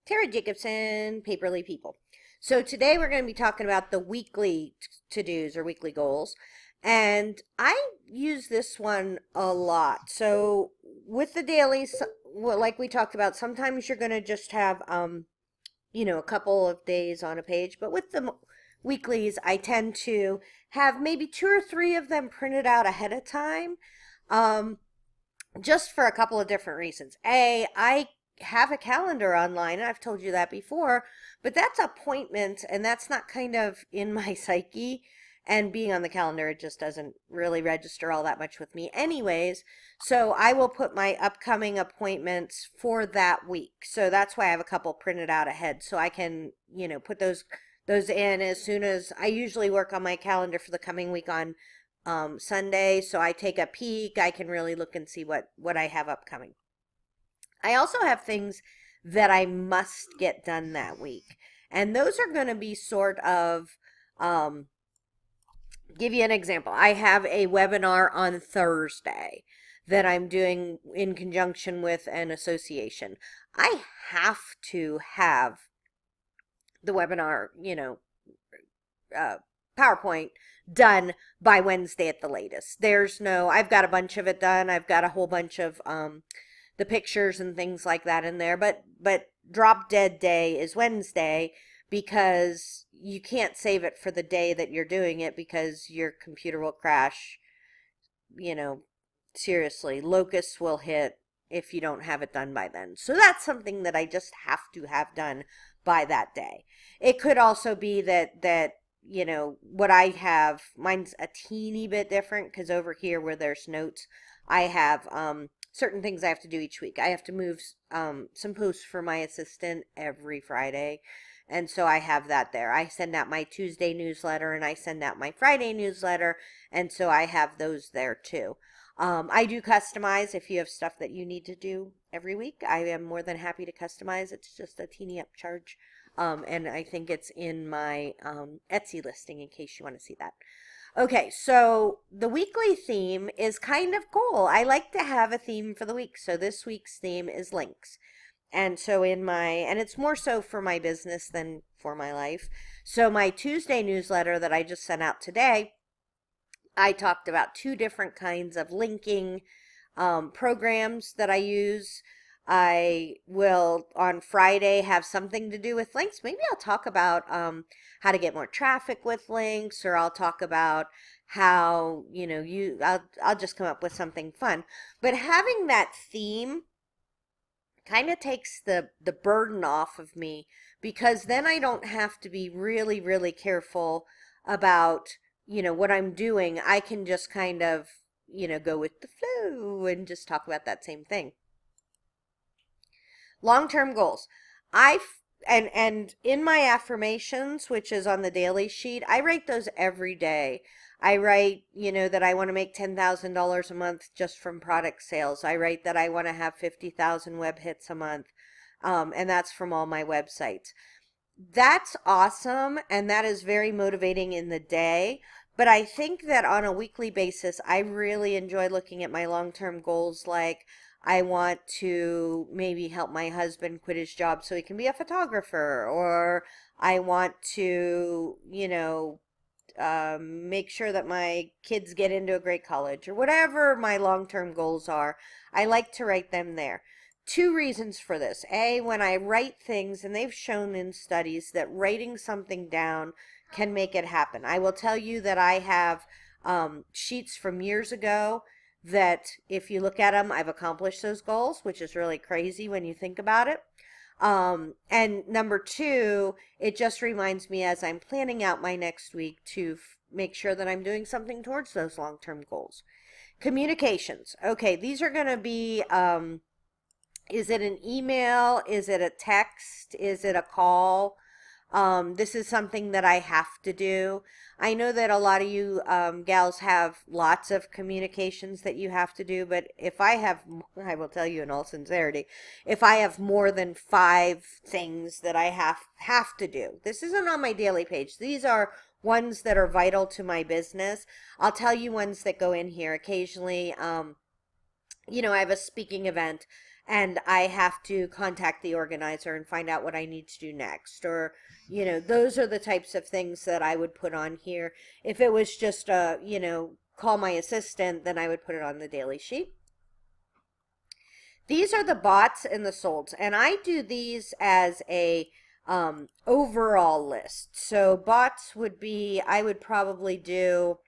Tara Jacobson, Paperly People. So today we're going to be talking about the weekly to-dos or weekly goals. And I use this one a lot. So with the dailies, well, like we talked about, sometimes you're going to just have, a couple of days on a page. But with the weeklies, I tend to have maybe 2 or 3 of them printed out ahead of time. Just for a couple of different reasons. I have a calendar online, and I've told you that before, but that's appointments, and that's not kind of in my psyche. And being on the calendar, it just doesn't really register all that much with me anyways. So I will put my upcoming appointments for that week. So that's why I have a couple printed out ahead, so I can, put those in as soon as I usually work on my calendar for the coming week on Sunday, so I take a peek. I can really look and see what I have upcoming. I also have things that I must get done that week, and those are going to be sort of, give you an example. I have a webinar on Thursday that I'm doing in conjunction with an association. I have to have the webinar, PowerPoint done by Wednesday at the latest. I've got a bunch of it done. I've got a whole bunch of the pictures and things like that in there. But drop dead day is Wednesday, because you can't save it for the day that you're doing it, because your computer will crash. Seriously, locusts will hit if you don't have it done by then. So that's something that I just have to have done by that day. It could also be that what I have, mine's a teeny bit different, because over here where there's notes, I have certain things I have to do each week. I have to move some posts for my assistant every Friday, and so I have that there. I send out my Tuesday newsletter, and I send out my Friday newsletter, and so I have those there too. I do customize. If you have stuff that you need to do every week, I am more than happy to customize. It's just a teeny upcharge. And I think it's in my Etsy listing in case you want to see that. Okay, so the weekly theme is kind of cool. I like to have a theme for the week. So this week's theme is links. And so and it's more so for my business than for my life. So my Tuesday newsletter that I just sent out today, I talked about 2 different kinds of linking programs that I use. I will on Friday have something to do with links. Maybe I'll talk about how to get more traffic with links, or I'll talk about how, I'll just come up with something fun. But having that theme kind of takes the burden off of me, because then I don't have to be really, really careful about, what I'm doing. I can just kind of, go with the flow and just talk about that same thing. Long-term goals. And in my affirmations, which is on the daily sheet, I write those every day. I write, that I want to make $10,000 a month just from product sales. I write that I want to have 50,000 web hits a month. And that's from all my websites. That's awesome, and that is very motivating in the day. But I think that on a weekly basis, I really enjoy looking at my long-term goals, like I want to maybe help my husband quit his job so he can be a photographer, or I want to, make sure that my kids get into a great college, or whatever my long-term goals are. I like to write them there. 2 reasons for this. When I write things, and they've shown in studies that writing something down can make it happen. I will tell you that I have sheets from years ago that if you look at them, I've accomplished those goals, which is really crazy when you think about it. And number 2, it just reminds me as I'm planning out my next week to make sure that I'm doing something towards those long-term goals. Communications. Okay, these are going to be, is it an email? Is it a text? Is it a call? This is something that I have to do. I know that a lot of you gals have lots of communications that you have to do, but if I will tell you in all sincerity, if I have more than 5 things that I have to do, this isn't on my daily page. These are ones that are vital to my business. I'll tell you ones that go in here occasionally. I have a speaking event and I have to contact the organizer and find out what I need to do next. Or, those are the types of things that I would put on here. If it was just a, call my assistant, then I would put it on the daily sheet. These are the bots and the solds, and I do these as a overall list. So bots would be, I would probably do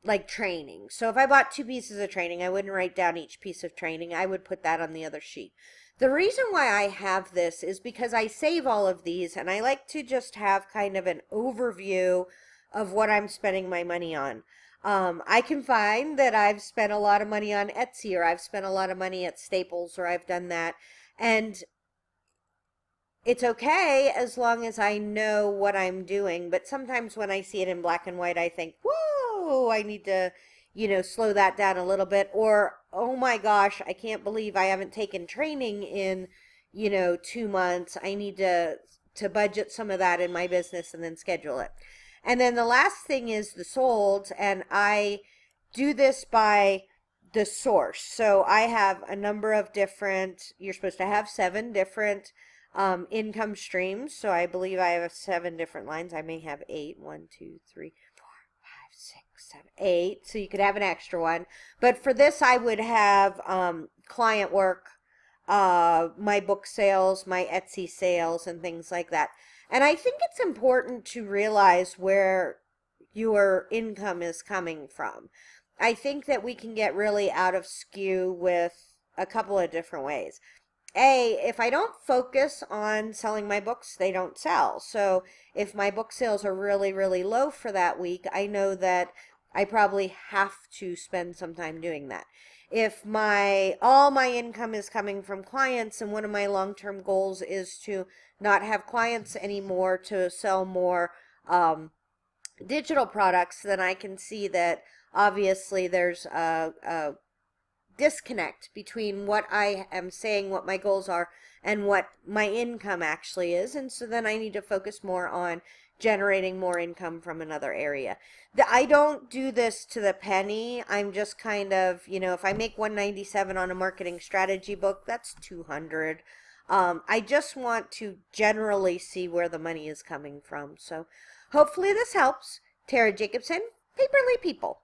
like training. So if I bought 2 pieces of training, I wouldn't write down each piece of training. I would put that on the other sheet. The reason why I have this is because I save all of these, and I like to just have kind of an overview of what I'm spending my money on. I can find that I've spent a lot of money on Etsy, or I've spent a lot of money at Staples, or I've done that. And it's okay as long as I know what I'm doing. But sometimes when I see it in black and white, I think, whoa, I need to, slow that down a little bit. Or, oh my gosh, I can't believe I haven't taken training in, 2 months. I need to budget some of that in my business and then schedule it. And then the last thing is the solds, and I do this by the source. So I have a number of different, you're supposed to have 7 different income streams. So I believe I have 7 different lines. I may have 8. 1, 2, 3, 4, 5, 6, 7, 8. So you could have an extra one. But for this, I would have client work, my book sales, my Etsy sales, and things like that. And I think it's important to realize where your income is coming from. I think that we can get really out of skew with a couple of different ways. If I don't focus on selling my books, they don't sell. So if my book sales are really, really low for that week, I know that I probably have to spend some time doing that. If all my income is coming from clients, and one of my long-term goals is to not have clients anymore, to sell more digital products, then I can see that obviously there's a disconnect between what I am saying, what my goals are, and what my income actually is. And so then I need to focus more on generating more income from another area. I don't do this to the penny. I'm just kind of, if I make $197 on a marketing strategy book, that's $200. I just want to generally see where the money is coming from. So hopefully this helps. Tara Jacobson, Paperly People.